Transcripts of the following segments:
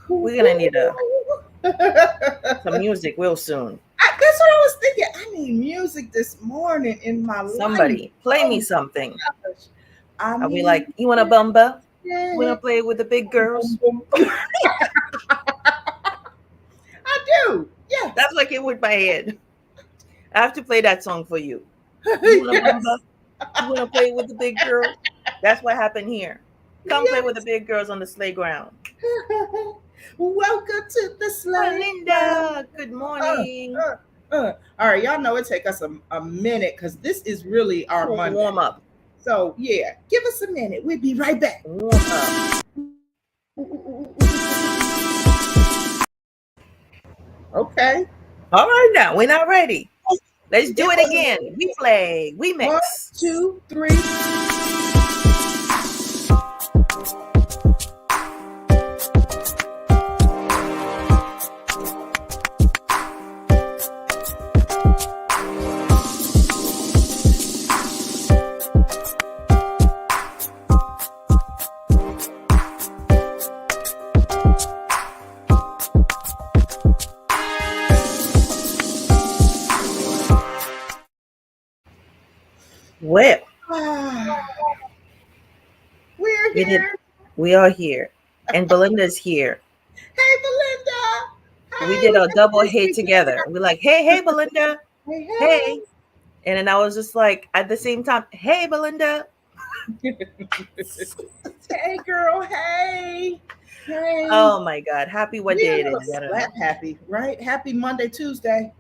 We're gonna need some music real soon. That's what I was thinking. I need music this morning in my life. Somebody play me Oh something. my gosh. I Are we need like, you want a bumba? You yeah. wanna play with the big Boom, girls? boom, boom. I do. That's like it with my head. I have to play that song for you. You want a bumba? Yes. You wanna play with the big girls? That's what happened here. Come play with the Yes. big girls on the sleigh ground. Welcome to the Hi, slave ground. Linda. Good Uh, morning. All right, y'all know it take us a minute because this is really our Warm Monday. up. So yeah, give us a minute. We'll be right back. Warm up. Okay. All right, now we're not ready. Let's do Give it us again. We play. We one, mix. two, three. Well, We're we did. here. We are here, and Belinda's here. Hey, Belinda. We Hey, did we a got the double big hit big together. We're like, hey, Belinda, Hey, hey, and then I was just like, at the same time, hey, Belinda. hey. Hey, girl. Hey. Hey. Oh my God, happy what We day are it gonna is? I don't slap know. happy, right? Happy Monday, Tuesday.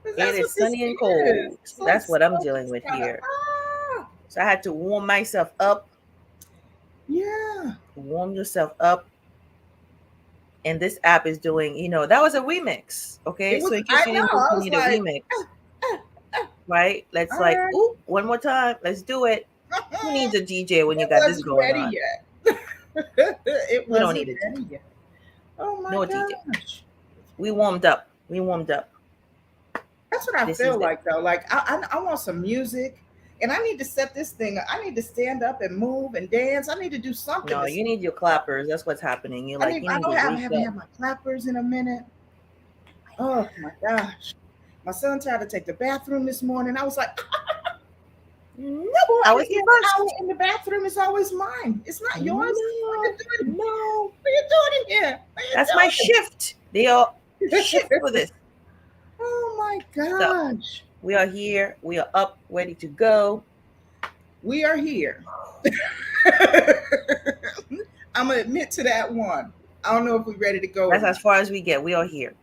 It That's what is this sunny and is. cold. So That's what I'm excited. dealing with here. Ah, So I had to warm myself up. yeah. Warm yourself up. And this app is doing, that was a remix. Okay. It So was, in case I you know. didn't know I we was need a like, remix, ah, ah, right? Let's all like, right. ooh, one more time. Let's do it. Who needs a DJ when you It got this wasn't going ready on? yet. It We don't wasn't need a DJ. ready yet. Oh my No DJ. gosh. We warmed up. We warmed up. That's what I This is feel it. like though. Like I want some music and I need to set this thing up. I need to stand up and move and dance. I need to do something No, this you need your morning. clappers. That's what's happening. You I need don't to have I wake haven't up. had my clappers in a minute. Oh my gosh. My son tried to take the bathroom this morning. I was like, Nope. boy, I the was here hour first. in the bathroom is always mine. It's not yours. What are you No, doing? no. What are you doing in here? What That's my are shift. They are you shift for doing? this. Oh my So gosh. we are here. We are up, ready to go. We are here. I'm gonna admit to that one. I don't know if we're ready to go or That's as not. far as we get. We are here.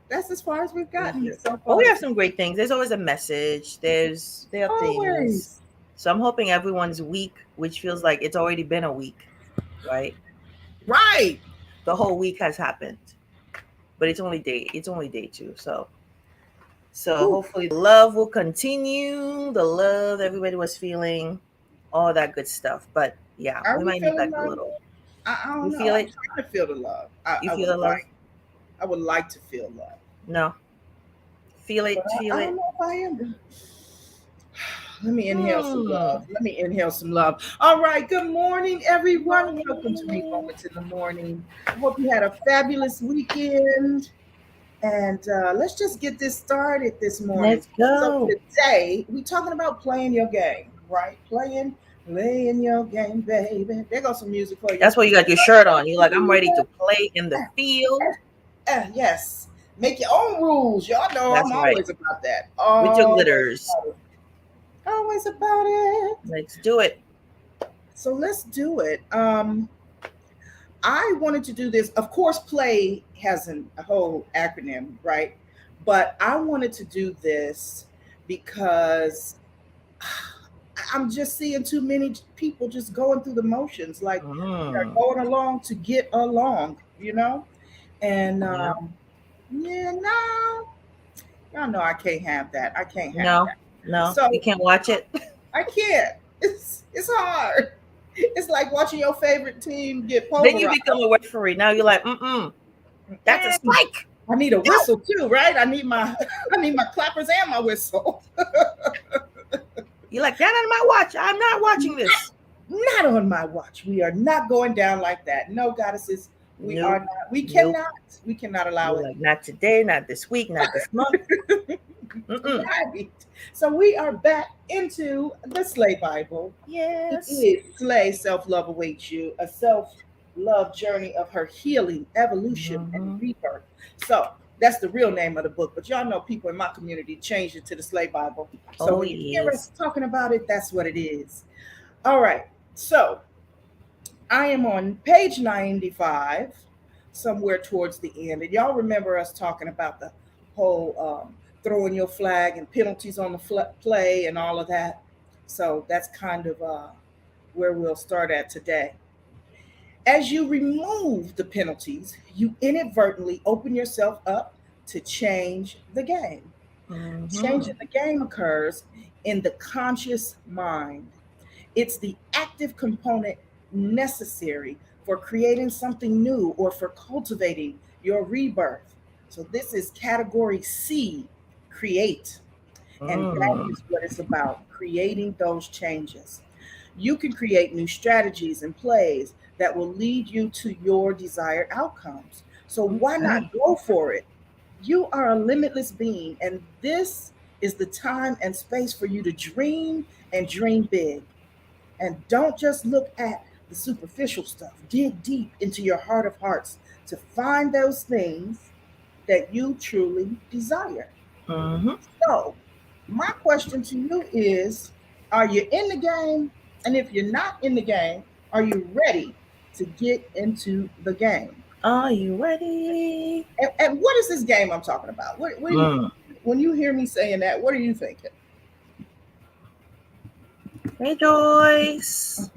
That's as far as we've We're gotten here. so But we far. have some great things. There's always a message. There are things. Always. So I'm hoping everyone's week, which feels like it's already been a week, right? Right. The whole week has happened. But it's only day 2. So Whew. hopefully the love will continue. The love everybody was feeling, all that good stuff. But yeah, Are we we might need feeling like a love? little. I You don't know. feel I'm it? trying to feel the love. You feel the love? I would like to feel love. No. Feel But it, feel I it. don't know if I am. Let me inhale some Hmm. love. Let me inhale some love. All right. Good morning, everyone. Welcome to Me Moments in the Morning. I hope you had a fabulous weekend. And let's just get this started this morning. Let's So go. today we're talking about playing your game, right? Playing your game, baby. There goes some music for you. That's why you got your shirt on. You're like, I'm ready to play in the field. Yes. Make your own rules. Y'all know That's I'm right. always about that. With your Always glitters. about it. Always about it. Let's do it. So let's do it. I wanted to do this. Of course, play has a whole acronym, right? But I wanted to do this because I'm just seeing too many people just going through the motions, like we are Mm. going along to get along, you know? And Yeah. yeah, no, y'all know I can't have that. I can't have No, that. no, So you can't watch it. I can't. It's hard. It's like watching your favorite team get Then you pulverized. become a referee. Now you're like, that's a Mm, strike. I need a No. whistle too, right? I need my I need my clappers and my whistle. You're like, that on my watch. I'm not watching this. Not on my watch. We are not going down like that. No, goddesses, we are Nope. not. We Nope. cannot. We cannot allow You're it. like, not today, not this week, not this month. Mm-mm. Right. So we are back into the Slay Bible. It Yes. is Slay Self Love Awaits You, a self love journey of her healing, evolution, and Mm-hmm. rebirth. So that's the real name of the book. But y'all know people in my community changed it to the Slay Bible. So Oh, when you hear us yes. talking about it, that's what it is. All right. So I am on page 95, somewhere towards the end. And y'all remember us talking about the whole throwing your flag and penalties on the play and all of that. So that's kind of where we'll start at today. As you remove the penalties, you inadvertently open yourself up to change the game. Mm-hmm. Changing the game occurs in the conscious mind. It's the active component necessary for creating something new or for cultivating your rebirth. So, this is category C, create. And that Mm. is what it's about, creating those changes. You can create new strategies and plays that will lead you to your desired outcomes. So, why Okay. not go for it? You are a limitless being, and this is the time and space for you to dream and dream big. And don't just look at the superficial stuff. Dig deep into your heart of hearts to find those things that you truly desire. Mm-hmm. So, my question to you is, are you in the game? And if you're not in the game, are you ready to get into the game? Are you ready? And what is this game I'm talking about? What do you, Mm. when you hear me saying that, what are you thinking? Hey, Joyce.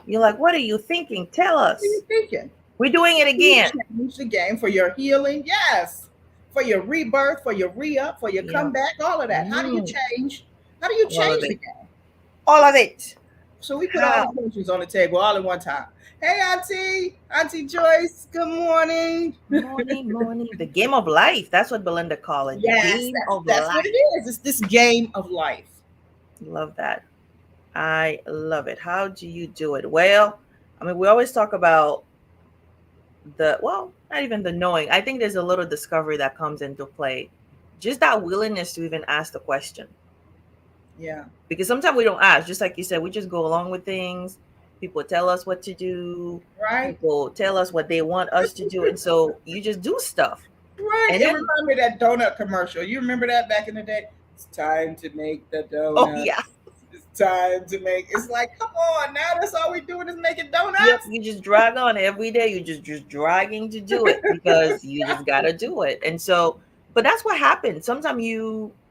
You're like, what are you thinking? Tell What are you us. thinking? We're doing it You again. change the game for your healing, yes, for your rebirth, for your re-up, for your Yeah. comeback, all of that. How do you Mm. change? How do you All of change the it. game? All of it. So we put all the How? questions on the table all at one time. Hey, Auntie Joyce. Good morning. Morning, morning. The game of life. That's what Belinda called it. The Yes, game of that's what life. it is. It's this game of life. Love that. I love it. How do you do it? Well, I mean, we always talk about not even the knowing. I think there's a little discovery that comes into play. Just that willingness to even ask the question. Yeah. Because sometimes we don't ask. Just like you said, we just go along with things. People tell us what to do. Right. People tell us what they want us to do. And so you just do stuff. Right. And It then, reminded me of that donut commercial. You remember that back in the day? It's time to make the oh, donut. yeah. It's time to make. It's like, come on, now that's all we doing is making Yep, donuts. you just drag on every day. You just dragging to do it because you just gotta do it. And so, but that's what happens. Sometimes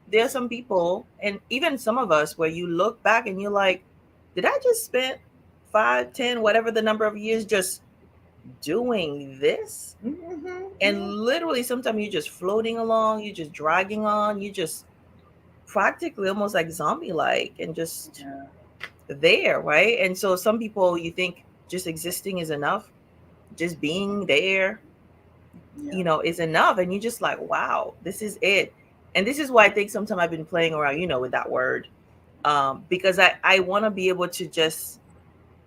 there are some people, and even some of us, where you look back and you're like, did I just spend 5, 10, whatever the number of years just doing this? And Mm-hmm. literally, sometimes you're just floating along, you're just dragging on, you just practically almost like zombie like and just Yeah. there, right? And so some people, you think just existing is enough, just being there, Yeah. is enough. And you're just like, wow, this is it. And this is why I think sometimes I've been playing around, with that word, because I want to be able to just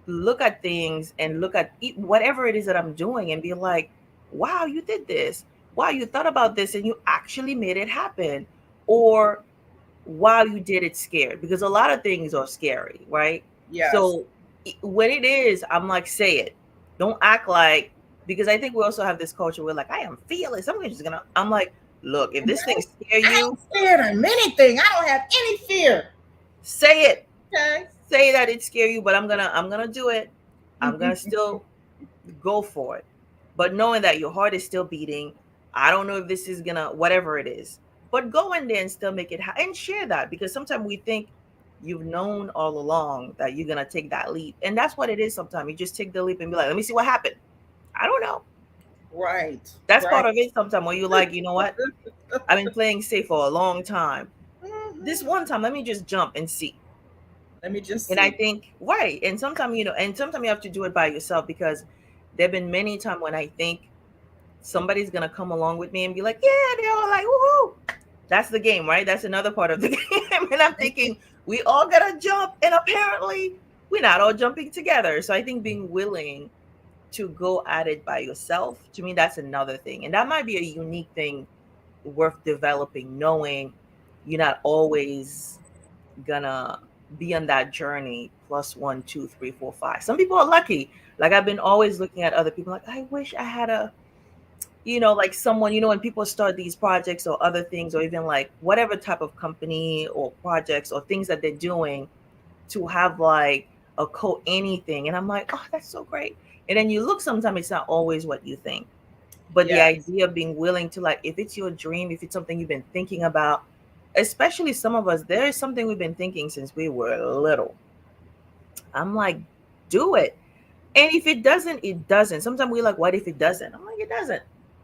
look at things and look at whatever it is that I'm doing and be like, wow, you did this. Wow, you thought about this and you actually made it happen. Or wow, you did it scared, because a lot of things are scary, right? Yes. So when it is, I'm like, say it. Don't act like, because I think we also have this culture where like, I am fearless. I'm like, look, if this thing scare I you, ain't scared of anything. I don't have any fear. say it. Okay. Say that it scare you, but I'm gonna do it. I'm gonna still go for it. But knowing that your heart is still beating, I don't know if this is gonna, whatever it is, but go in there and still make it and share that, because sometimes we think you've known all along that you're gonna take that leap, and that's what it is. Sometimes you just take the leap and be like, let me see what happened. I don't know. Right. That's part Right. of it. Sometimes where you like, you know what? I've been playing safe for a long time. This Mhm. one time, let me just jump and see. Let me just And I see. think, right. And sometimes, you have to do it by yourself, because there have been many times when I think somebody's gonna come along with me and be like, yeah, they're all like, woohoo. That's the game, right? That's another part of the game. And I'm thinking, we all gotta jump, and apparently we're not all jumping together. So I think being willing to go at it by yourself, to me, that's another thing. And that might be a unique thing worth developing, knowing you're not always gonna be on that journey plus one, two, three, four, five. Some people are lucky. Like I've been always looking at other people like, I wish I had a, like someone, when people start these projects or other things, or even like whatever type of company or projects or things that they're doing, to have like a co anything. And I'm like, oh, that's so great. And then you look, sometimes it's not always what you think. But the Yes. idea of being willing to, like, if it's your dream, if it's something you've been thinking about, especially some of us, there is something we've been thinking since we were little. I'm like, do it. And if it doesn't, it doesn't. Sometimes we're like, what if it doesn't? I'm like, it doesn't.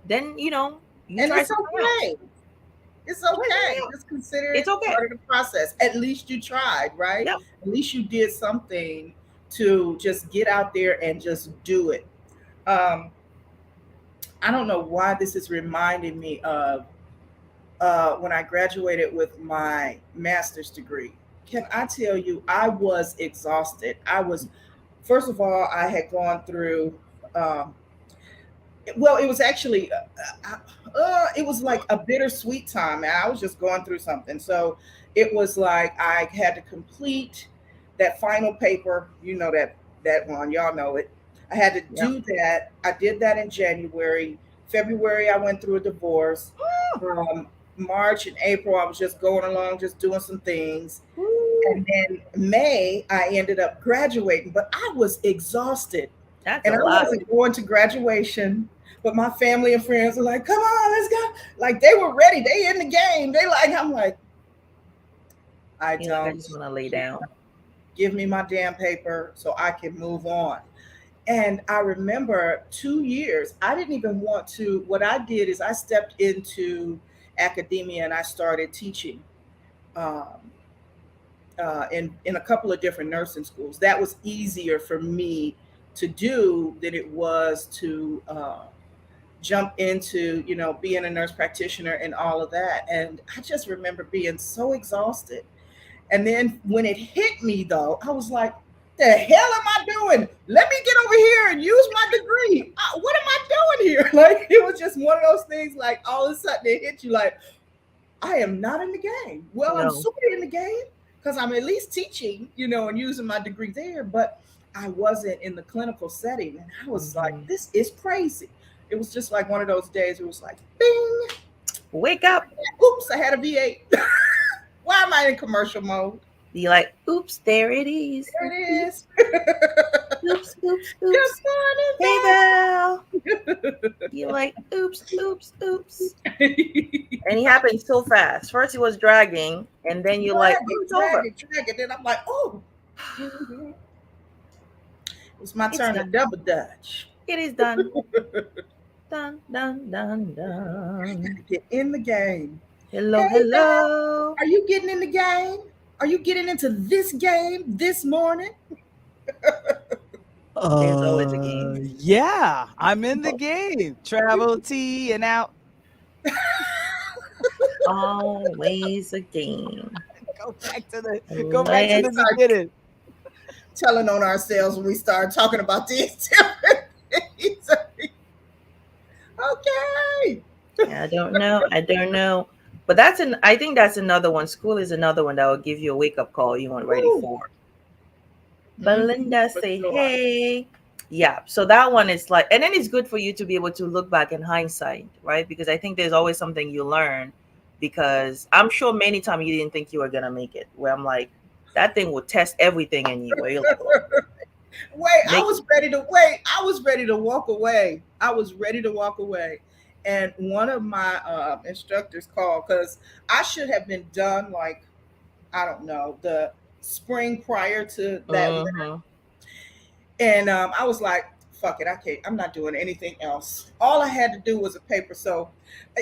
Then, you And try it's something else. okay. It's Try something okay. else. Just consider It's it okay. part of the process. At least you tried, right? Yep. At least you did something to just get out there and just do it. Um, I don't know why this is reminding me of when I graduated with my master's degree. Can I tell you, I was exhausted. First of all, I had gone through, um, well, it was actually, it was like a bittersweet time. And I was just going through something. So it was like I had to complete that final paper, that one, y'all know it. I had to Yep. do that. I did that in January. February, I went through a divorce. Um, March and April, I was just going along, just doing some things. Woo. And then May, I ended up graduating, but I was exhausted. That's And a I lot. wasn't going to graduation, but my family and friends were like, come on, let's go. Like they were ready. They in the game. I'm like, I You're like, I don't just want to lay care. down. Give me my damn paper so I can move on. And I remember 2 years, I didn't even want to. What I did is I stepped into academia and I started teaching um, in a couple of different nursing schools. That was easier for me to do than it was to jump into, being a nurse practitioner and all of that. And I just remember being so exhausted. And then when it hit me, though, I was like, the hell am I doing? Let me get over here and use my degree. What am I doing here? Like, it was just one of those things, like, all of a sudden it hit you like, I am not in the game. Well, I'm No. sort of in the game because I'm at least teaching, and using my degree there, but I wasn't in the clinical setting. And I was like, Mhm. this is crazy. It was just like one of those days. It was like, bing, Wake up. oops, I had a V8. Why am I in commercial mode? Be like, oops, there it is. There it is. Oops, oops, Good oops. Hey, Val. morning, You're like, oops, oops, oops. Val. And it happened so fast. First, it was dragging, and then you're like, Drag oh, it, it's drag over. it, drag it. Then I'm like, oh, it was my It's turn to done. double dutch. It is done. Done, done, done, done. Get in the game. Hello, Hey, Val, hello. are you getting in the game? Are you getting into this game this morning? There's always a game. Yeah, I'm in the game. Travel T and out. Always a game. Go back to the Let's beginning. Telling on ourselves when we start talking about these different things. Okay. I don't know. I don't know. But I think that's another one. School is another one that will give you a wake up call you weren't ready Woo. for. Belinda For say, sure. hey. Yeah. So that one is like, and then it's good for you to be able to look back in hindsight, right? Because I think there's always something you learn, because I'm sure many times you didn't think you were going to make it, where I'm like, that thing will test everything in you. Where you're like, oh, I was ready to wait. I was ready to walk away. And one of my instructors called because I should have been done like, I don't know, the spring prior to that. And I was like, fuck it, I can't, I'm not doing anything else. All I had to do was a paper. So,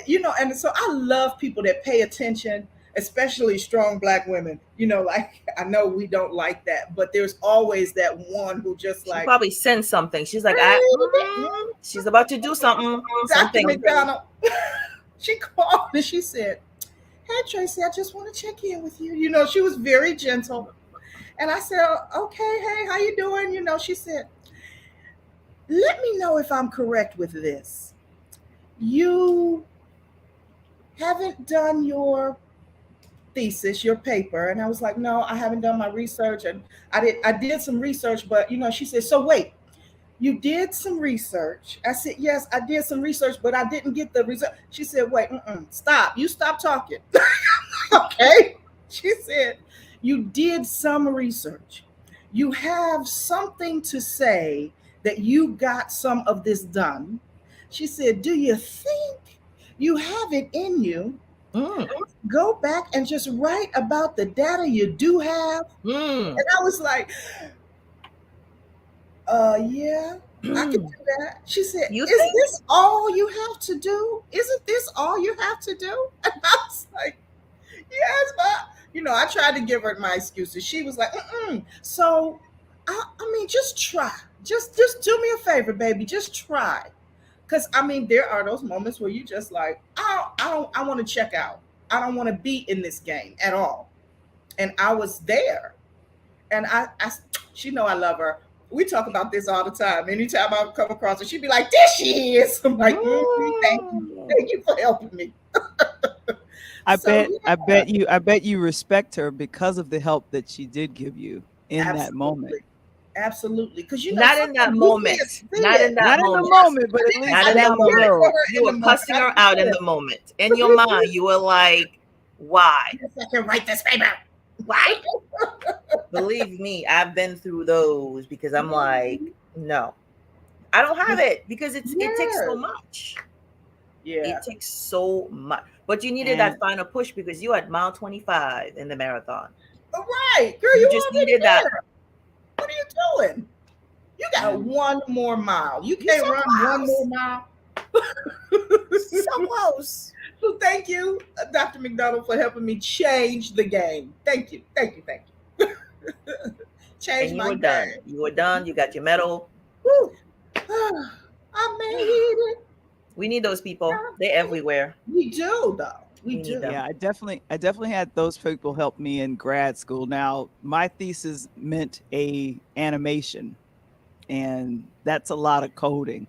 and so I love people that pay attention, especially strong Black women. Like, I know we don't like that, but there's always that one who just she like, probably sensed something. She's like, she's about to do something. Dr. McDonald. She called and she said, hey, Tracy, I just want to check in with you. She was very gentle. And I said, okay, hey, how you doing? She said, let me know if I'm correct with this. You haven't done your thesis, your paper. And I was like, no, I haven't done my research. And I did some research, but she said, so wait, you did some research? I said, yes, I did some research, but I didn't get the result. She said, wait, stop. You stop talking. Okay. She said, you did some research. You have something to say that you got some of this done. She said, do you think you have it in you? Mm. Go back and just write about the data you do have. Mm. And I was like, yeah, I can do that. She said, You is think? this all you have to do? Isn't this all you have to do? And I was like, yes, but I tried to give her my excuses. She was like, mm-mm. So, I mean, just try. Just do me a favor, baby. Just try. Because there are those moments where you just like, I want to check out. I don't want to be in this game at all. And I was there, and she know I love her. We talk about this all the time. Anytime I come across her, she'd be like, "There she is." I'm like, Mm. thank you for helping me." I So bet I yeah, bet you I bet you respect her because of the help that she did give you in that moment. absolutely, absolutely. Because Not in that sometimes you can't moment. see Not in it. that Not in the moment. moment, but at Not least I in that didn't down the get it moment. for road. her You in were the moment. cussing I her just out in said, the moment. In your mind, you were like, why? "Yes, I can write this paper." Why? Believe me, I've been through those because I'm like, Mhm. no, I don't have it because it takes so Yes. much. Yeah. It takes so much. But you needed that And final push because you at mile 25 in the marathon. All right, girl, You you just already needed that. there. What are you doing? You got and one more mile. You You so can't run one more close. mile. So close. So thank you, Dr. McDonald, for helping me change the game. Thank you. Thank you. Thank you. Change And you my were done. game. You were done. You got your medal. Woo. I made it. We need those people. They're everywhere. We do, though. We We need do. them. yeah, I definitely had those people help me in grad school. Now, my thesis meant a animation, and that's a lot of coding.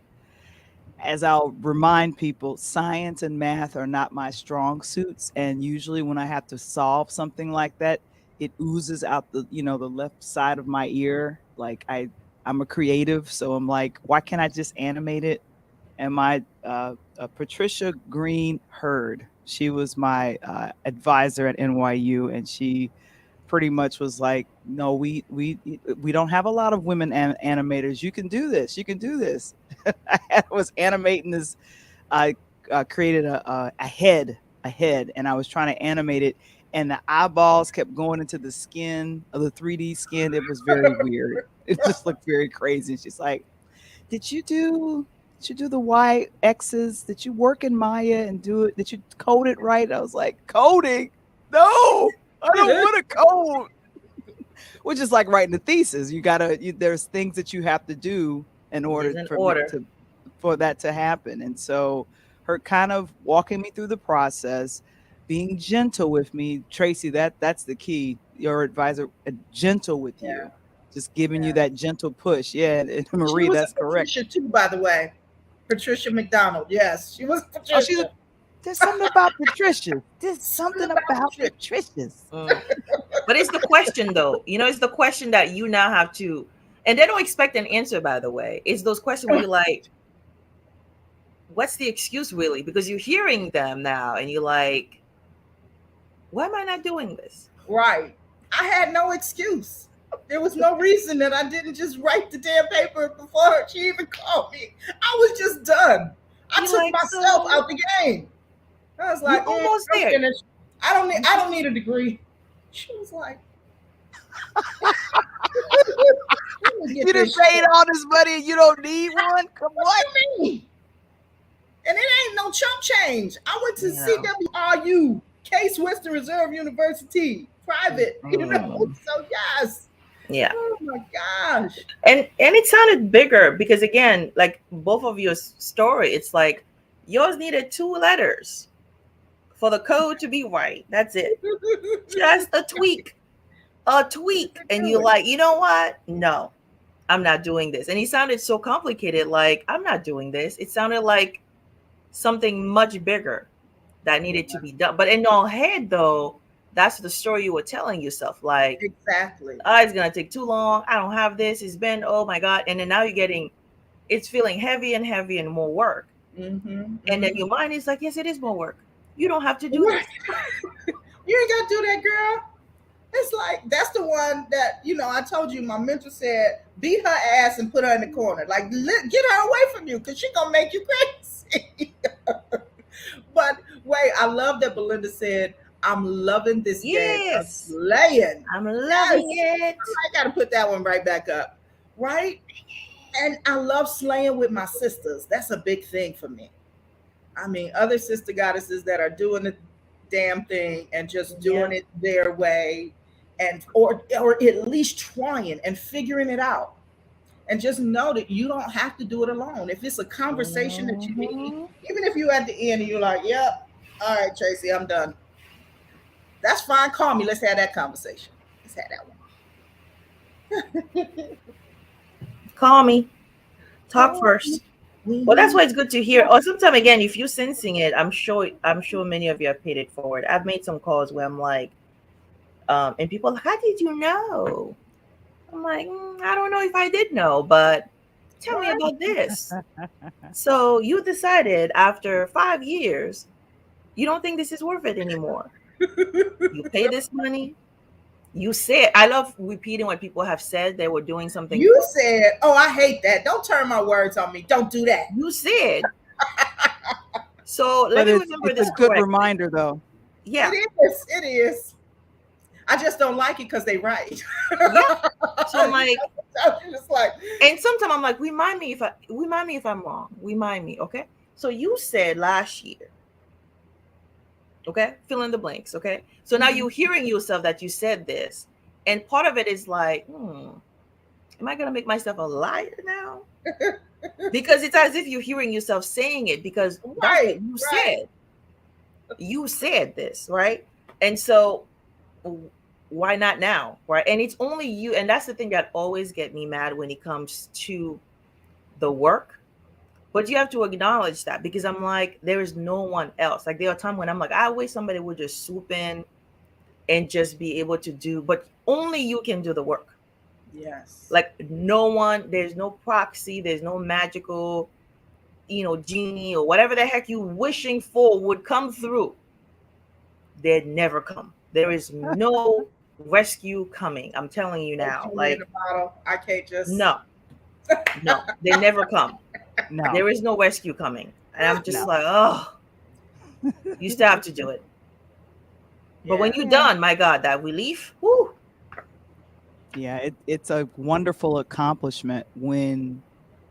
As I'll remind people, science and math are not my strong suits. And usually when I have to solve something like that, it oozes out the left side of my ear. Like I'm a creative. So I'm like, why can't I just animate it? And my Patricia Green Hurd, she was my advisor at NYU, and she pretty much was like, no, we don't have a lot of women animators. You can do this. You can do this. I was animating this. I created a head, and I was trying to animate it, and the eyeballs kept going into the skin of the 3D skin. It was very weird. It just looked very crazy. And she's like, "Did you do?" Did you do the Y X's? Did you work in Maya and do it? Did you code it right? I was like, coding? No, I don't want to code. Which is like writing a thesis. There's things that you have to do in order There's an for me order. for that to happen. And so her kind of walking me through the process, being gentle with me, Tracy, that's the key. Your advisor, gentle with Yeah. you, just giving you Yeah. that gentle push. Yeah, and She Marie, was that's a correct. Patricia, too, by the way. Patricia McDonald. Yes, she was Oh, she's a, Patricia. there's something about Patricia. There's Something something about about Patricia. Patricia's. Mm. But it's the question, though. It's the question that you now have to, and they don't expect an answer, by the way. It's those questions where you're like, what's the excuse really? Because you're hearing them now and you're like, why am I not doing this? Right. I had no excuse. There was no reason that I didn't just write the damn paper before she even called me. I was just done. I You're took like, myself so out the game. I was you like, almost I'm there. finished. I don't need a degree. She was like, let me You get done this paid shit. all this money and you don't need one? Come What what? you mean? And it ain't no chump change. I went to You know. CWRU, Case Western Reserve University, private, Mm. So yes. Yeah. Oh my gosh. And it sounded bigger because again, like both of your story, it's like yours needed 2 letters for the code to be right. That's it. Just a tweak. a tweak, and Do you're it. like, you know what? No, I'm not doing this. And he sounded so complicated, like, I'm not doing this. It sounded like something much bigger that Yeah, needed to be done. But in your head, though, that's the story you were telling yourself. Like, exactly. oh, it's gonna take too long. I don't have this. It's been, oh my God. And then now you're getting, it's feeling heavy and heavy and more work. Mm-hmm. And then Mm-hmm. your mind is like, yes, it is more work. You don't have to do Right. this. You ain't got to do that, girl. It's like that's the one that I told you. My mentor said, "Beat her ass and put her in the corner. Like, get her away from you, cause she gonna make you crazy." But wait, I love that Belinda said, "I'm loving this game of Yes, slaying." I'm Yes, loving it. I got to put that one right back up, right? And I love slaying with my sisters. That's a big thing for me. I mean, other sister goddesses that are doing the damn thing and just doing Yep. it their way, and or at least trying and figuring it out. And just know that you don't have to do it alone. If it's a conversation that you need, Mhm. even if you're at the end and you're like, "Yep, all right, Tracy, I'm done." That's fine. Call me. Let's have that conversation. Let's have that one. Call me. Talk Call me. first. We Well, that's need why it's good to hear. Or sometime again, if you're sensing it, I'm sure many of you have paid it forward. I've made some calls where I'm like, and people are like, how did you know? I'm like, I don't know if I did know, but tell me right. about this. So you decided after 5 years, you don't think this is worth it anymore. You pay this money. You said, I love repeating what people have said. They were doing something You for said, "Oh, I hate that. Don't turn my words on me. Don't do that." you said. So let But me it's remember it's a this good correctly. reminder though. Yeah, It is. It is. I just don't like it because they right. yeah. So I'm like, I'm just like, and sometimes I'm like, remind me if I'm wrong. Remind me, okay? So you said last year, okay? Fill in the blanks, okay? So now mhm. you're hearing yourself that you said this, and part of it is like, am I gonna make myself a liar now? Because it's as if you're hearing yourself saying it because that's what Right, you right. said. You said this, right? And so why not now, right? And it's only you, and that's the thing that always get me mad when it comes to the work. But you have to acknowledge that because I'm like, there is no one else. Like there are times when I'm like, I wish somebody would just swoop in and just be able to do, but only you can do the work. Yes. Like no one, there's no proxy, there's no magical, genie or whatever the heck you wishing for would come through. They'd never come. There is no rescue coming. I'm telling you No now. genie in Like, a bottle. I can't just. no, no, they never come. No, There is no rescue coming. And I'm just no. like, oh, you still have to do it. But when Yeah. you're done, my God, that relief, whoo. Yeah, it's a wonderful accomplishment when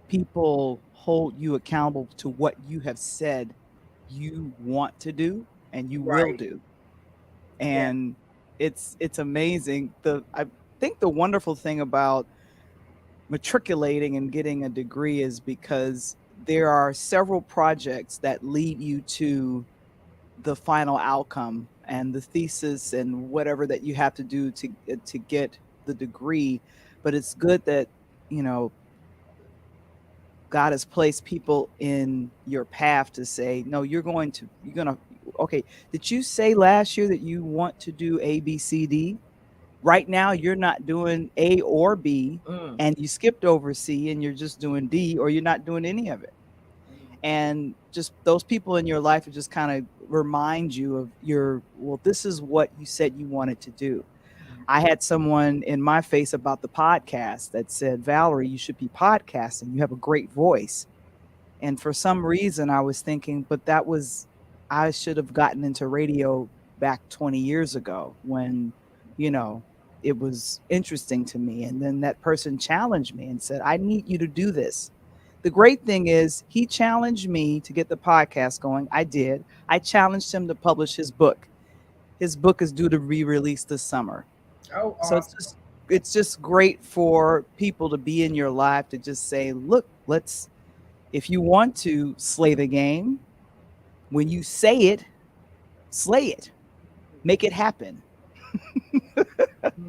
people hold you accountable to what you have said you want to do and you will Right. do. Yeah. And it's amazing. I think the wonderful thing about matriculating and getting a degree is because there are several projects that lead you to the final outcome and the thesis and whatever that you have to do to get the degree. But it's good that you know God has placed people in your path to say, no, you're going to, okay, did you say last year that you want to do A, B, C, D? Right now, you're not doing A or B, Mm. and you skipped over C and you're just doing D, or you're not doing any of it. And just those people in your life will just kind of remind you of well, this is what you said you wanted to do. I had someone in my face about the podcast that said, Valerie, you should be podcasting. You have a great voice. And for some reason, I was thinking, but I should have gotten into radio back 20 years ago when, you know, it was interesting to me. And then that person challenged me and said, I need you to do this. The great thing is, he challenged me to get the podcast going. I did. I challenged him to publish his book. His book is due to be released this summer. Oh, So awesome. it's just great for people to be in your life to just say, look, if you want to slay the game, when you say it, slay it, make it happen.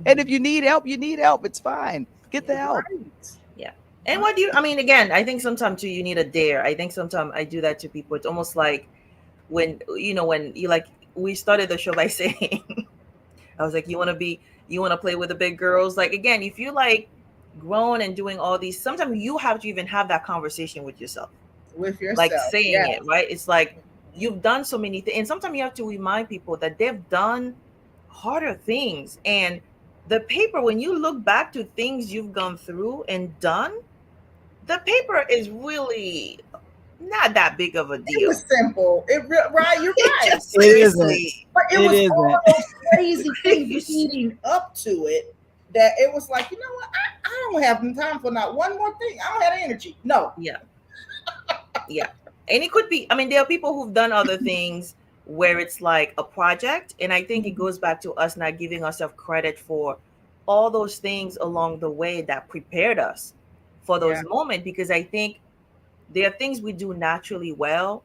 And if you need help, you need help. It's fine. Get the help. Right. Yeah. And Right. what do you, I mean, again, I think sometimes too, you need a dare. I think sometimes I do that to people. It's almost like when you like, we started the show by saying, I was like, you want to play with the big girls. Like, again, if you like grown and doing all these, sometimes you have to even have that conversation with yourself, With like yourself. saying Yes. it, right? It's like, you've done so many things. And sometimes you have to remind people that they've done harder things. And the paper, when you look back to things you've gone through and done, the paper is really not that big of a It deal. was simple. Right, you're It right. just It isn't. seriously, But it It was all isn't. those crazy things leading up to it that it was like, you know what? I don't have time for not one more thing. I don't have energy. No. yeah, yeah. And it could be, I mean, there are people who've done other things where it's like a project. And I think it Mhm. goes back to us not giving ourselves credit for all those things along the way that prepared us for Yeah. those moments. Because I think there are things we do naturally well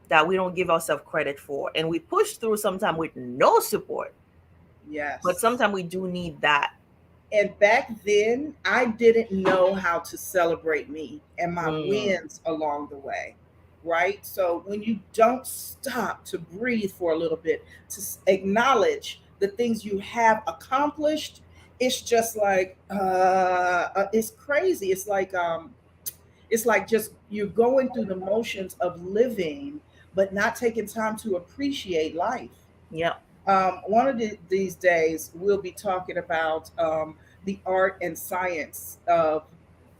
that we don't give ourselves credit for. And we push through sometimes with no support, but Yes. sometimes we do need that. And back then, I didn't know how to celebrate me and my Mm, wins along the way. Right. So when you don't stop to breathe for a little bit, to acknowledge the things you have accomplished, it's just like, it's crazy. It's like just you're going through the motions of living, but not taking time to appreciate life. yeah. One of these days, we'll be talking about the art and science of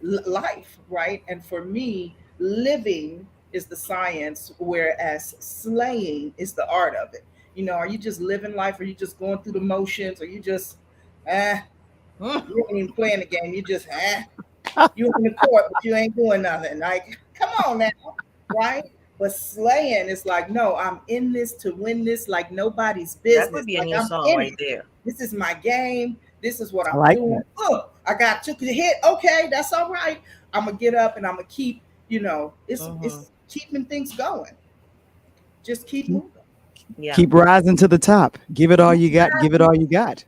life, right? And for me, living is the science, whereas slaying is the art of it. You know, are you just living life? Are you just going through the motions? Are you just, eh, Mm, you ain't even playing the game? You just, eh, you in the court, but you ain't doing nothing. Like, come on now, right? But slaying is like, no, I'm in this to win this like nobody's that could business. be a Like new I'm song in right it. there. This is my game. This is what I I'm like doing. that. Oh, I got took the hit. Okay, that's all right. I'm gonna get up and I'm gonna keep. You know, Hmm. it's keeping things going. Just keep Keep, moving. Yeah. keep rising to the top. Give it all you got. Give it all you got.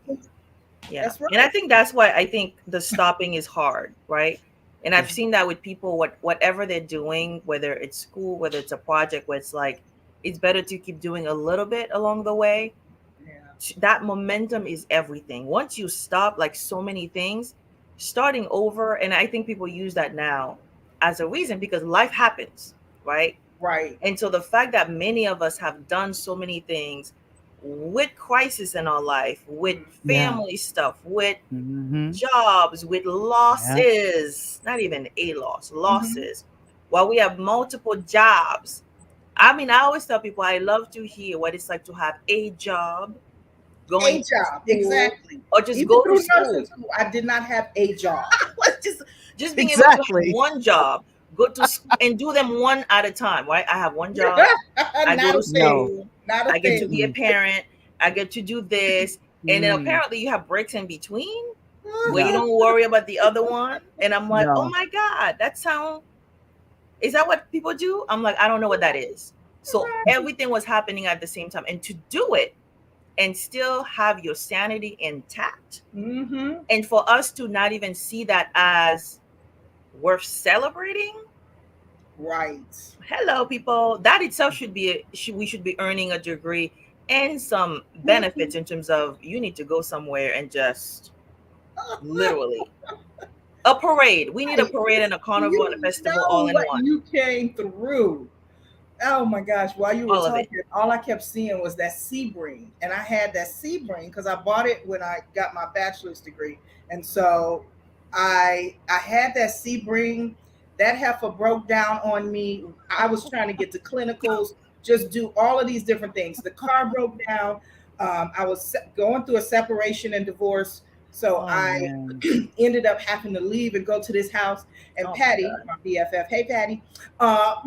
Yeah. That's And I right. think that's why I think the stopping is hard, right? And I've Yeah. seen that with people, whatever they're doing, whether it's school, whether it's a project, where it's like it's better to keep doing a little bit along the way. Yeah. That momentum is everything. Once you stop, like so many things, starting over, and I think people use that now as a reason because life happens, right? Right. And so the fact that many of us have done so many things with crisis in our life, with Yeah. family stuff, with Hmm. jobs, with Yeah. losses, not even a loss, Mm-hmm. losses, while we have multiple jobs. I mean, I always tell people I love to hear what it's like to have a job, going A to job, school, exactly. or just Even go to through nursing school. school, I did not have a job. just just being able to have Exactly. one job, go to school and do them one at a time, right? I have one job, I go Not to a thing. No. school, Not a I get to thing. be a Mm-mm. parent, I get to do this, and then Mm. apparently you have breaks in between where you No. don't worry about the other one. And I'm like, oh No. my God, that's how, is that what people do? I'm like, I don't know what that is. So everything was happening at the same time. And to do it and still have your sanity intact, Mm-hmm. and for us to not even see that as worth celebrating. Right. Hello, people. That itself we should be earning a degree and some benefits in terms of you need to go somewhere and just literally a parade. We need a Right. parade and a carnival and a You festival know all in what one. you came through. Oh my gosh, while you were All of it. talking, all I kept seeing was that Sebring. And I had that Sebring because I bought it when I got my bachelor's degree. And so I had that Sebring. That heifer broke down on me. I was trying to get to clinicals, just do all of these different things. The car broke down. I was going through a separation and divorce. So Oh I man. ended up having to leave and go to this house. And Oh my Patty, God. my BFF, hey Patty,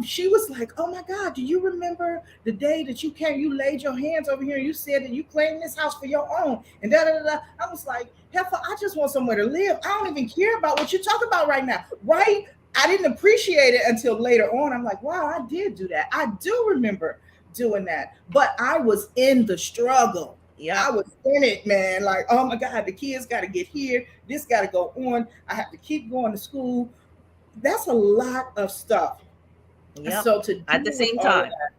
she was like, "Oh my God, do you remember the day that you came? You laid your hands over here and you said that you claimed this house for your own." And da da da. Da. I was like, "Heifer, I just want somewhere to live. I don't even care about what you're talking about right now, right?" I didn't appreciate it until later on. I'm like, "Wow, I did do that. I do remember doing that, but I was in the struggle." Yep. I was in it, man. Like, oh my God, the kids got to get here. This got to go on. I have to keep going to school. That's a lot of stuff. Yep. So to At the deal with same all of time. that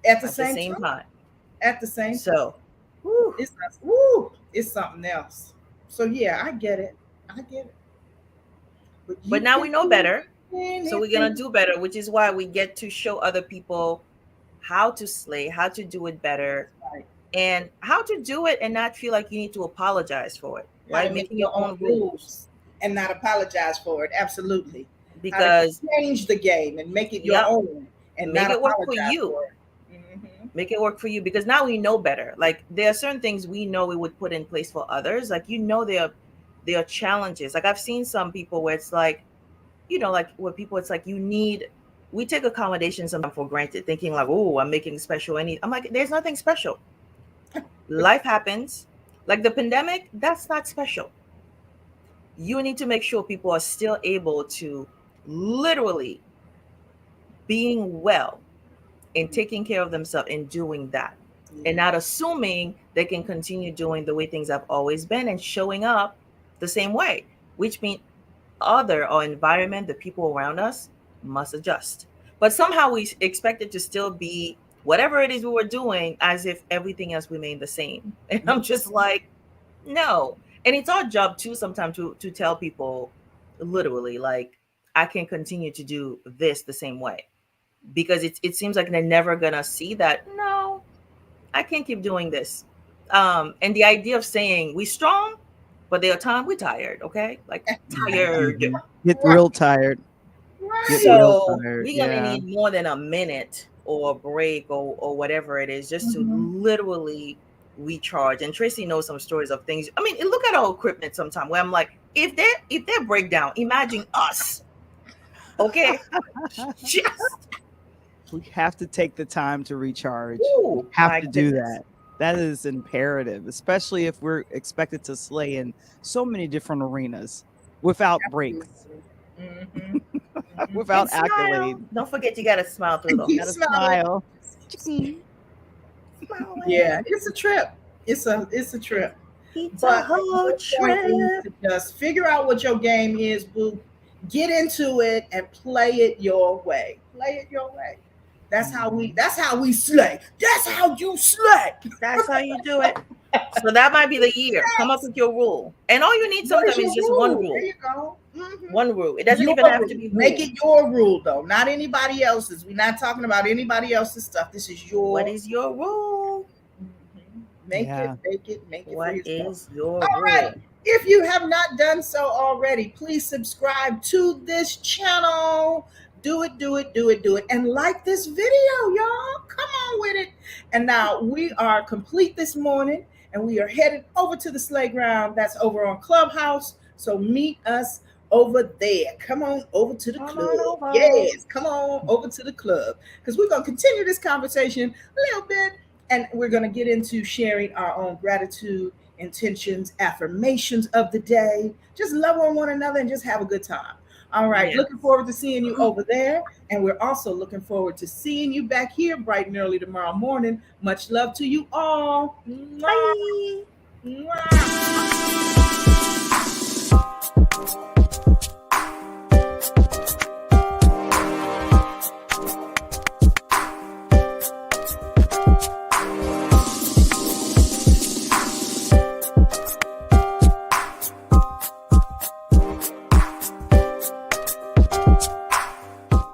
at the At the same same time, time. at the same time, So, whew. it's something else. So yeah, I get it. I get it. But But you now can we know do better. So we're gonna anything. do better, which is why we get to show other people how to slay, how to do it better, Right. and how to do it and not feel like you need to apologize for it, How to right? make Making your your own own rules. rules and not apologize for it. Absolutely. How to Because, change the game and make it your yep, own and make not it work for apologize you. for it. Hmm. Make it work for you because now we know better. Like there are certain things we know we would put in place for others. Like there are challenges. Like I've seen some people where it's like, like with people, it's like we take accommodations sometimes for granted, thinking like, oh, I'm making special any. I'm like, there's nothing special. Life happens. Like the pandemic, that's not special. You need to make sure people are still able to literally being well and taking care of themselves and doing that and Yeah. not assuming they can continue doing the way things have always been and showing up the same way, which means other or environment, the people around us must adjust. But somehow we expect it to still be whatever it is we were doing as if everything else remained the same. And I'm just like, no. And it's our job too sometimes to tell people literally like I can continue to do this the same way because it seems like they're never gonna see that. No, I can't keep doing this. And the idea of saying we strong, but there are times we tired. Okay, like tired. Get Right. real tired. Get Right. real So tired. we're gonna Yeah. need more than a minute or a break or whatever it is just to Hmm. literally recharge. And Tracy knows some stories of things. I mean, look at our equipment sometime where I'm like, if they break down, imagine us. Okay, just We have to take the time to recharge. We oh have my to do goodness. that. That is imperative, especially if we're expected to slay in so many different arenas without breaks, Absolutely. Hmm. Hmm. And without smile. accolades. Don't forget you gotta smile through And the keep Gotta smiling. smile. just keep Yeah, smiling. it's a trip. It's a trip. It's a But the whole whole point is trip. to just figure out what your game is, boo. Get into it and play it your way. Play it your way. That's how we. Mhm. That's how we slay. That's how you slay. That's how you do it. So that might be the year. Come up Yes. with your rule. And all you need What is sometimes your is just one rule? There rule. you go. Hmm. One rule. It doesn't Your even have to rule. be Make rule. it your rule, though, not anybody else's. We're not talking about anybody else's stuff. This is What your. is your rule? Mhm. Make it, Yeah. make it, make it for What yourself. is your All right. rule? If you have not done so already, please subscribe to this channel. Do it, do it, do it, do it. And like this video, y'all. Come on with it. And now we are complete this morning and we are headed over to the Slayground. That's over on Clubhouse. So meet us over there. Come on over to the Come on club. over. Yes, come on over to the club. Because we're going to continue this conversation a little bit and we're going to get into sharing our own gratitude, intentions, affirmations of the day. Just love on one another and just have a good time. All right. Yes. Looking forward to seeing you over there. And we're also looking forward to seeing you back here bright and early tomorrow morning. Much love to you all. Mwah, Bye. mwah.